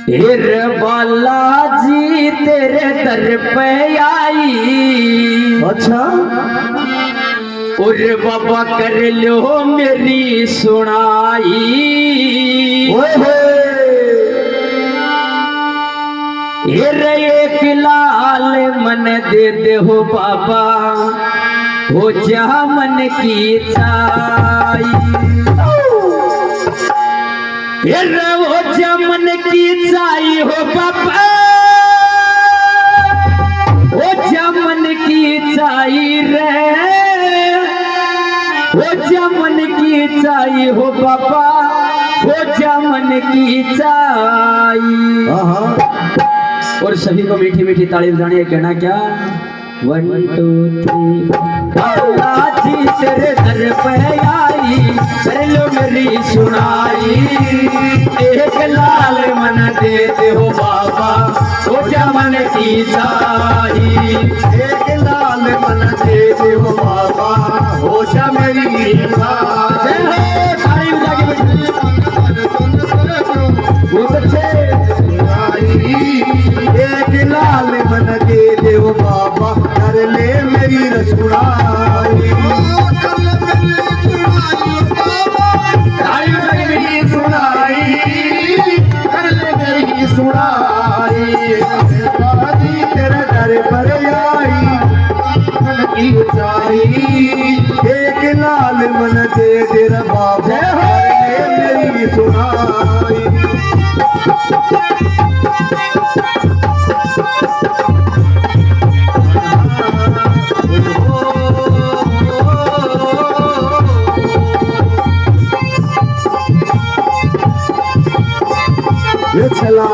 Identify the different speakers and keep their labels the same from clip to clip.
Speaker 1: हिर बालाजी तेरे दर पे आई।
Speaker 2: अच्छा
Speaker 1: और बाबा कर लो मेरी सुनाई। हिर एक लाल मन दे दे हो बाबा, हो जा मन की चाई। वो जमन की चाई हो बाबा, वो जमन की चाई रे, वो जमन की चाई हो बाबा, वो जमन की चाई। और सभी को मीठी मीठी ताली बजानी है। कहना क्या? 1 2 3 बालाजी तेरे दर पे आई, कर लो मेरी सुनाई। एक लाल मन दे दे हो बाबा, हो जमन की चाही।
Speaker 2: एक लाल मन दे दे हो बाबा, हो जा मेरी चाही। बहुत अच्छे। एक लाल मन दे दे हो बाबा, कर ले मेरी रसुड़ाई। तेरे दर पर आई एक लाल मन दे दे रे बाबा, मेरी सुनाई। ये चला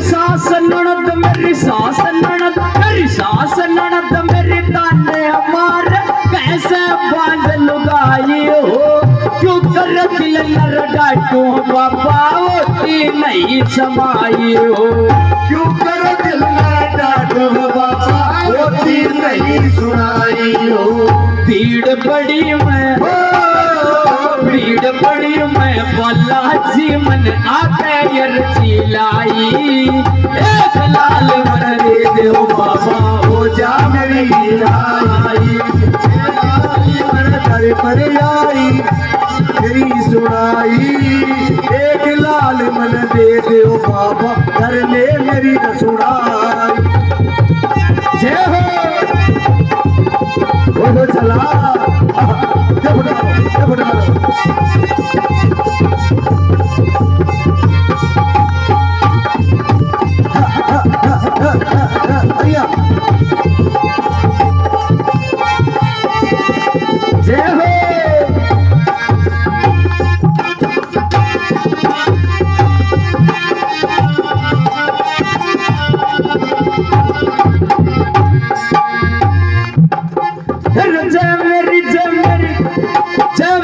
Speaker 1: सास ननद मेरी सास ननद, मेरी सास ननद मेरी ताने हमार, कैसे बांध लुगाई हो। क्यों कर दिल नर डाटू बाबा, होती नहीं समाई हो।
Speaker 2: क्यों कर दिल नर डाटू बाबा, होती नहीं सुनाई हो।
Speaker 1: भीड़ बड़ी मैं, भीड़ बड़ी मैं बालाजी मन आके यर्ची लाई। एक लाल मन दे दे हो बाबा, हो जा मेरी लाई।
Speaker 2: मन दर पर आई मेरी सुनाई। एक लाल मन दे दे हो बाबा, कर ले मेरी सुनाई।
Speaker 1: जय हो
Speaker 2: वो चला
Speaker 1: जय हो।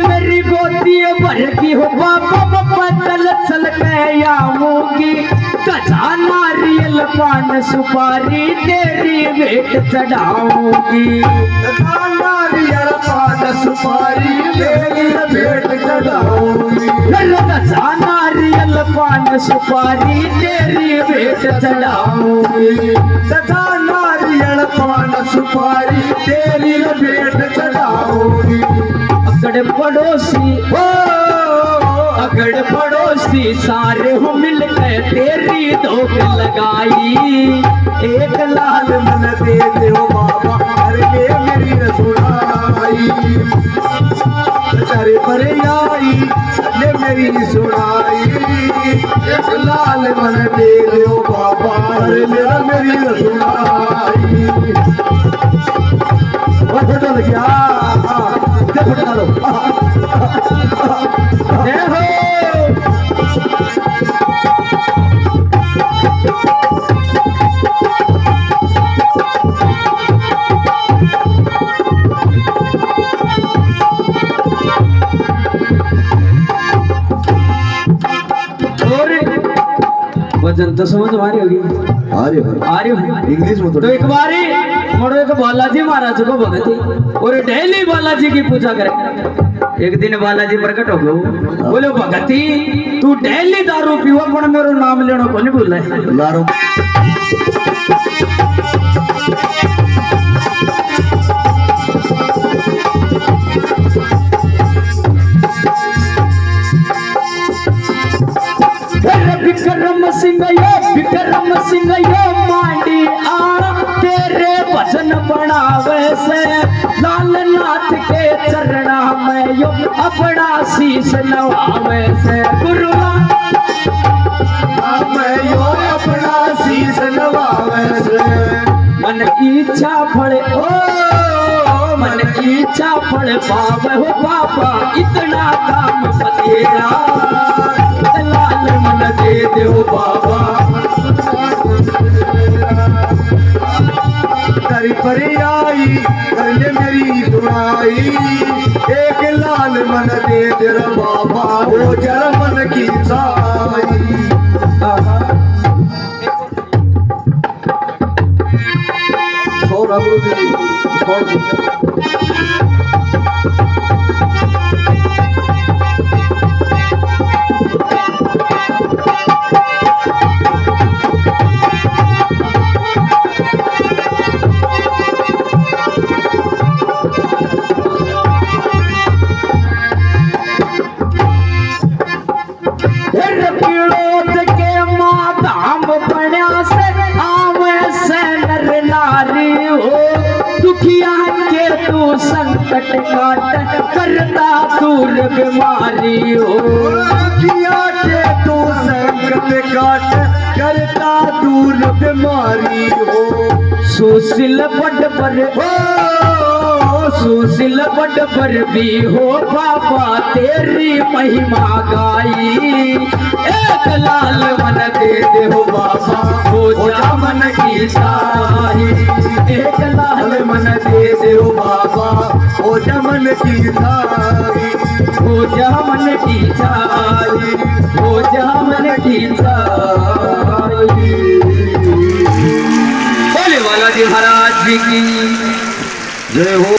Speaker 1: मेरी गोदी भर की हो बाबा, बदल चल के आऊंगी। कजा नारियल पान सुपारी तेरी भेंट चढ़ाऊंगी।
Speaker 2: नारियल पान सुपारी तेरी भेंट चढ़ाऊंगी।
Speaker 1: कजा नारियल पान सुपारी तेरी भेंट चढ़ाऊंगी।
Speaker 2: तथा नारियल पान सुपारी तेरी भेंट चढ़ाऊंगी।
Speaker 1: अगड़ पड़ोसी हो, अगड़ पड़ोसी सारे हो मिलकर तेरी धोख लगाई।
Speaker 2: एक लाल मन दे दे हो बाबा, कर ले मेरी सुनाई। तेरे पर आई ले मेरी सुनाई। एक लाल मन दे दे हो बाबा, कर ले मेरी सुनाई। बदल गया
Speaker 1: जय हो। जन तो समझ मारी होगी
Speaker 2: अरे भाई
Speaker 1: आ रही हो
Speaker 2: इंग्लिश में
Speaker 1: तो एक बारी मोड़ो एक बालाजी महाराज को भगती और डेली बालाजी की पूजा करे। एक दिन बालाजी प्रकट हो गए बोले भगती तू डेली दारू पीवा पर मेरो नाम लेनो को नहीं भूले
Speaker 2: लारो
Speaker 1: विक्रम सिंह यो मांडी आ तेरे भजन बनावे से लाल नाथ के चरणा में यो अपना शीश नवावे से गुरु
Speaker 2: मैं यो अपना शीश नवावे से
Speaker 1: मन इच्छा फले ओ मन इच्छा फले पावे हो बाबा इतना काम बतेरा लाल मन दे दो बाबा
Speaker 2: तेरी परी आई कर ले मेरी सुनाई एक लाल मन दे तेरा बाबा हो जरा मन की साई छोड़ अब छोड़
Speaker 1: दुखिया के तू संकट काट करता दूर बीमारी हो
Speaker 2: दुखिया के तू संकट काट करता दूर बीमारी हो
Speaker 1: सुशील बड़ पर हो सुशील बड़ पर भी हो बाबा तेरी महिमा गाई एक लाल मन दे हो बाबा हो जा मन की साई एक लाल मन दे हो बाबा
Speaker 2: हो जमन की साई
Speaker 1: हो जा मन की साई हो जा मन की साई। बोले बालाजी महाराज जी की
Speaker 2: जय हो।